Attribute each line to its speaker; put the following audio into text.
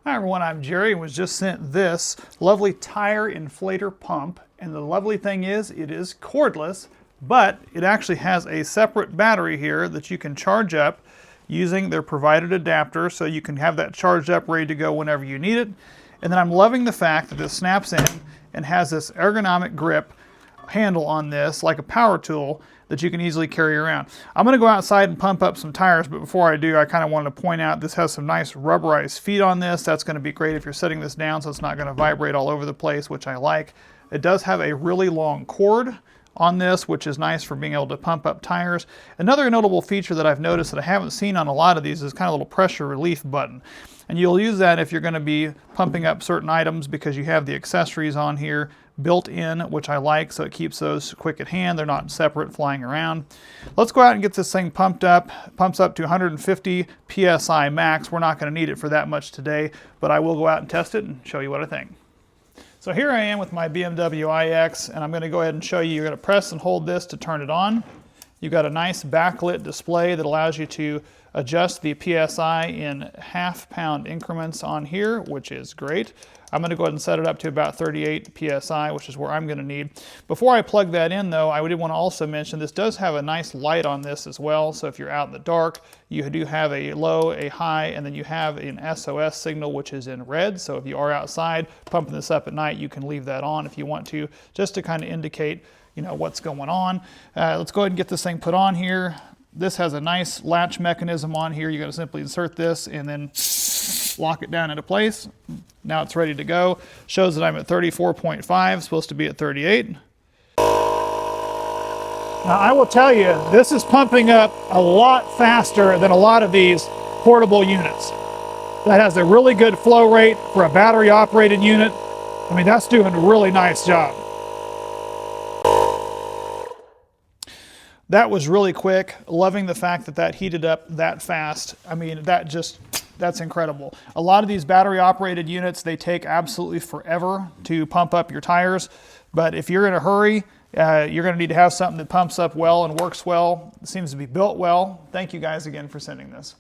Speaker 1: Hi everyone, I'm Jerry and was just sent this lovely tire inflator pump. And the lovely thing is it is cordless, but it actually has a separate battery here that you can charge up using their provided adapter, so you can have that charged up ready to go whenever you need it. And then I'm loving the fact that this snaps in and has this ergonomic grip handle on this like a power tool that you can easily carry around. I'm going to go outside and pump up some tires, but before I do, I kind of wanted to point out this has some nice rubberized feet on this. That's going to be great if you're setting this down so it's not going to vibrate all over the place, which I like. It does have a really long cord on this, which is nice for being able to pump up tires. Another notable feature that I've noticed that I haven't seen on a lot of these is kind of a little pressure relief button. And you'll use that if you're going to be pumping up certain items because you have the accessories on here built in, which I like, so it keeps those quick at hand. They're not separate flying around. Let's go out and get this thing pumped up. Pumps up to 150 PSI max. We're not going to need it for that much today, but I will go out and test it and show you what I think. So here I am with my BMW iX, and I'm going to go ahead and show you. You're going to press and hold this to turn it on. You've got a nice backlit display that allows you to adjust the PSI in half-pound increments on here, which is great. I'm going to go ahead and set it up to about 38 PSI, which is where I'm going to need. Before I plug that in, though, I did want to also mention this does have a nice light on this as well. So if you're out in the dark, you do have a low, a high, and then you have an SOS signal, which is in red. So if you are outside pumping this up at night, you can leave that on if you want to, just to kind of indicate, you know, what's going on. Let's go ahead and get this thing put on here. This has a nice latch mechanism on here. You're going to simply insert this and then lock it down into place. Now it's ready to go. Shows that I'm at 34.5, supposed to be at 38. Now I will tell you, this is pumping up a lot faster than a lot of these portable units. That has a really good flow rate for a battery operated unit. I mean, that's doing a really nice job. That was really quick. Loving the fact that that heated up that fast. I mean, that's incredible. A lot of these battery operated units, they take absolutely forever to pump up your tires. But if you're in a hurry, you're going to need to have something that pumps up well and works well. It seems to be built well. Thank you guys again for sending this.